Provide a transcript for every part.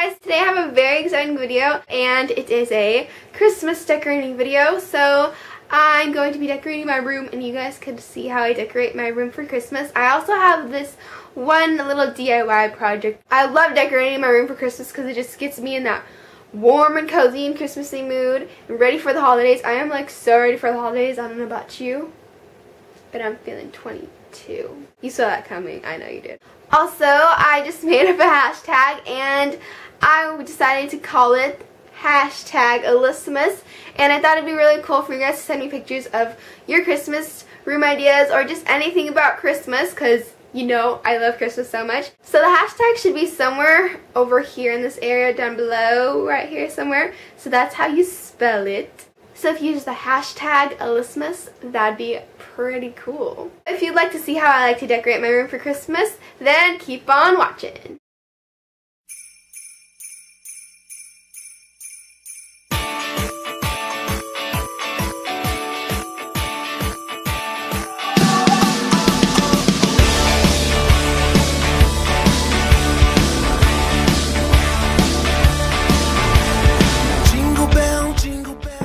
guys, today I have a very exciting video and it is a Christmas decorating video. So I'm going to be decorating my room and you guys can see how I decorate my room for Christmas. I also have this one little DIY project. I love decorating my room for Christmas because it just gets me in that warm and cozy and Christmassy mood and ready for the holidays. I am like so ready for the holidays. I don't know about you, but I'm feeling 22. You saw that coming. I know you did. Also, I just made up a hashtag and I decided to call it #Christmas, and I thought it'd be really cool for you guys to send me pictures of your Christmas room ideas or just anything about Christmas, because you know I love Christmas so much. So the hashtag should be somewhere over here in this area down below, right here somewhere. So that's how you spell it. So if you use the #Christmas, that'd be pretty cool. If you'd like to see how I like to decorate my room for Christmas, then keep on watching.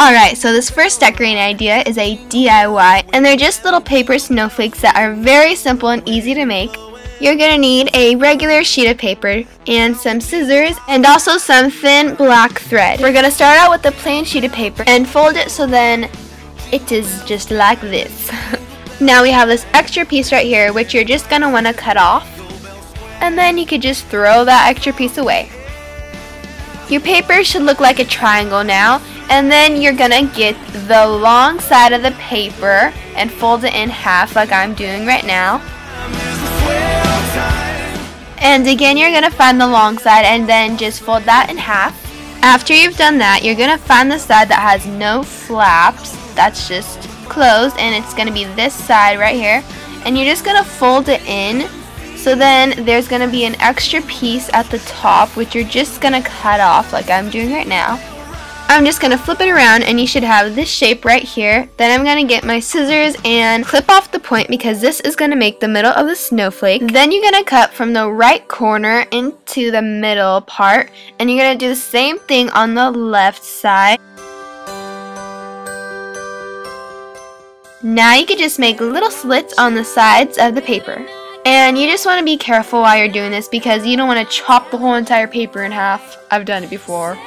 Alright, so this first decorating idea is a DIY, and they're just little paper snowflakes that are very simple and easy to make. You're going to need a regular sheet of paper and some scissors and also some thin black thread. We're going to start out with a plain sheet of paper and fold it so then it is just like this. Now we have this extra piece right here which you're just going to want to cut off, and then you could just throw that extra piece away. Your paper should look like a triangle now, and then you're gonna get the long side of the paper and fold it in half like I'm doing right now. And again, you're gonna find the long side and then just fold that in half. After you've done that, you're gonna find the side that has no flaps, that's just closed, and it's gonna be this side right here, and you're just gonna fold it in. So then there's going to be an extra piece at the top which you're just going to cut off like I'm doing right now. I'm just going to flip it around and you should have this shape right here. Then I'm going to get my scissors and clip off the point because this is going to make the middle of the snowflake. Then you're going to cut from the right corner into the middle part, and you're going to do the same thing on the left side. Now you can just make little slits on the sides of the paper. And you just want to be careful while you're doing this because you don't want to chop the whole entire paper in half. I've done it before.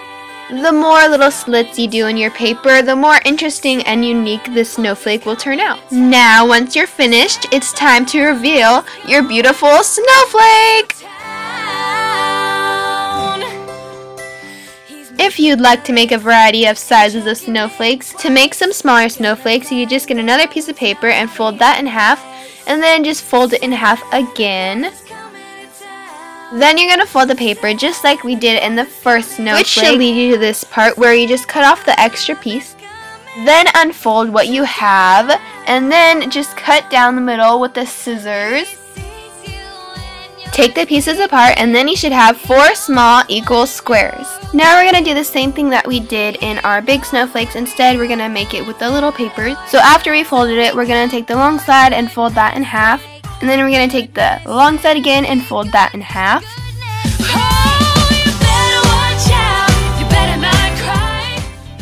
The more little slits you do in your paper, the more interesting and unique this snowflake will turn out. Now, once you're finished, it's time to reveal your beautiful snowflake! If you'd like to make a variety of sizes of snowflakes, to make some smaller snowflakes, you just get another piece of paper and fold that in half, and then just fold it in half again. Then you're going to fold the paper just like we did in the first snowflake, which should lead you to this part where you just cut off the extra piece. Then unfold what you have, and then just cut down the middle with the scissors. Take the pieces apart, and then you should have 4 small equal squares. Now we're going to do the same thing that we did in our big snowflakes. Instead, we're going to make it with the little papers. So after we folded it, we're going to take the long side and fold that in half. And then we're going to take the long side again and fold that in half.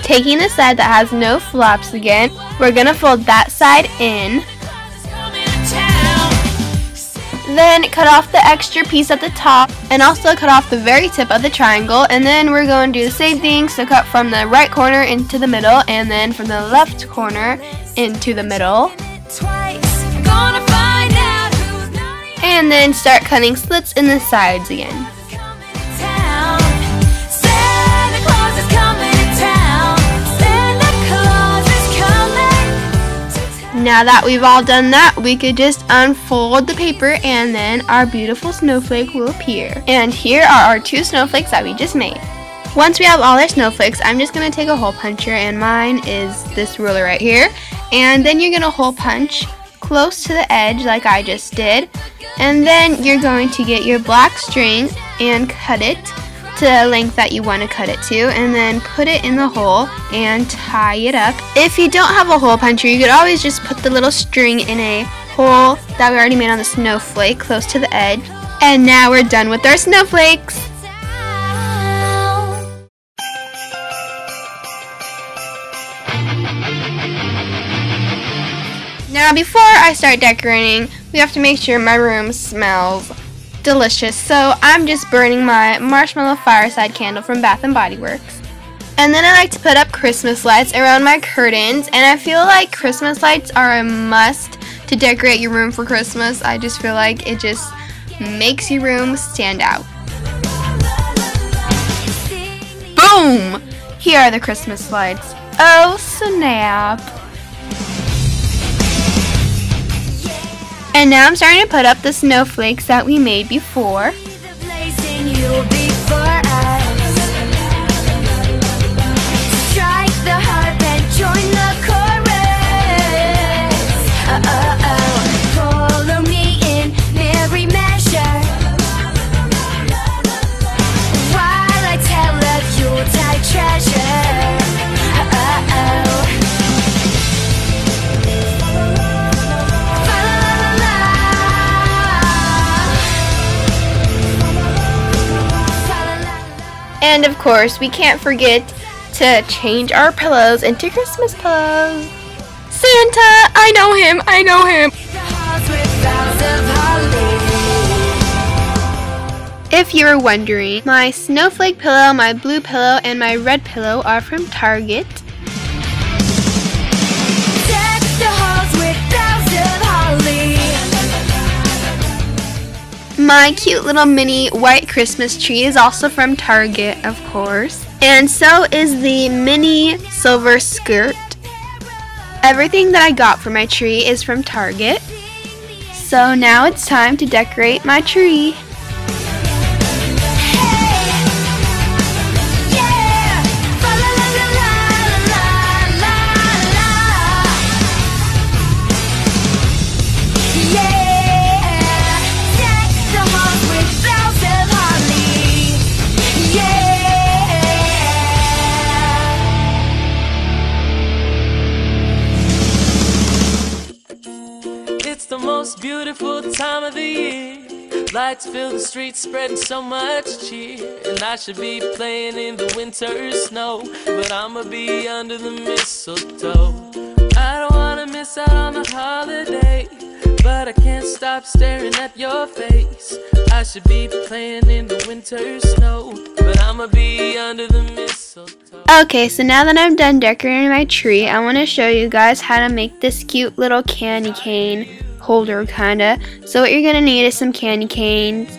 Taking the side that has no flaps again, we're going to fold that side in. Then cut off the extra piece at the top and also cut off the very tip of the triangle, and then we're going to do the same thing, so cut from the right corner into the middle and then from the left corner into the middle. And then start cutting slits in the sides again. Now that we've all done that, we could just unfold the paper and then our beautiful snowflake will appear. And here are our 2 snowflakes that we just made. Once we have all our snowflakes, I'm just going to take a hole puncher, and mine is this ruler right here. And then you're going to hole punch close to the edge like I just did. And then you're going to get your black string and cut it to the length that you want to cut it to, and then put it in the hole and tie it up. If you don't have a hole puncher, you could always just put the little string in a hole that we already made on the snowflake close to the edge. And now we're done with our snowflakes. Now before I start decorating, we have to make sure my room smells delicious. So I'm just burning my marshmallow fireside candle from Bath & Body Works. And then I like to put up Christmas lights around my curtains, and I feel like Christmas lights are a must to decorate your room for Christmas. I just feel like it just makes your room stand out. Boom! Here are the Christmas lights. Oh snap! And now I'm starting to put up the snowflakes that we made before. And of course, we can't forget to change our pillows into Christmas pillows. Santa! I know him! I know him! If you were wondering, my snowflake pillow, my blue pillow, and my red pillow are from Target. My cute little mini white Christmas tree is also from Target, of course. And so is the mini silver skirt. Everything that I got for my tree is from Target. So now it's time to decorate my tree. It's the most beautiful time of the year. Lights fill the streets, spreading so much cheer. And I should be playing in the winter snow, but I'ma be under the mistletoe. I don't wanna miss out on the holiday, but I can't stop staring at your face. I should be playing in the winter snow, but I'ma be under the mistletoe. Okay, so now that I'm done decorating my tree, I want to show you guys how to make this cute little candy cane holder kinda. So what you're gonna need is some candy canes.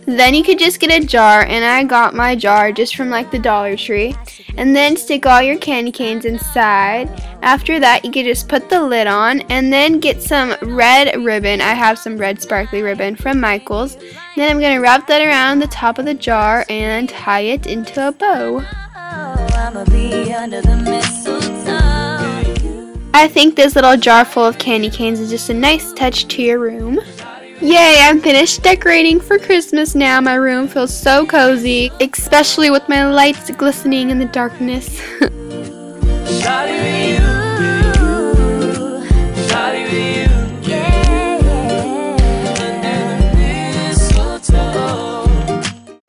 Then you could just get a jar, and I got my jar just from like the Dollar Tree. And then stick all your candy canes inside. After that, you could just put the lid on and then get some red ribbon. I have some red sparkly ribbon from Michael's. Then I'm gonna wrap that around the top of the jar and tie it into a bow. I think this little jar full of candy canes is just a nice touch to your room. Yay, I'm finished decorating for Christmas now. My room feels so cozy, especially with my lights glistening in the darkness.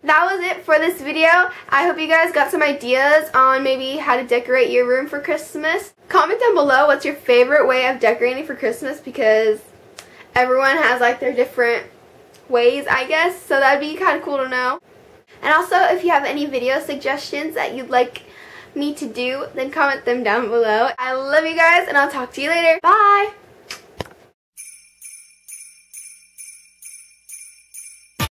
That was it for this video. I hope you guys got some ideas on maybe how to decorate your room for Christmas. Comment down below what's your favorite way of decorating for Christmas, because everyone has like their different ways, I guess, so that'd be kind of cool to know. And also, if you have any video suggestions that you'd like me to do, then comment them down below. I love you guys, and I'll talk to you later. Bye!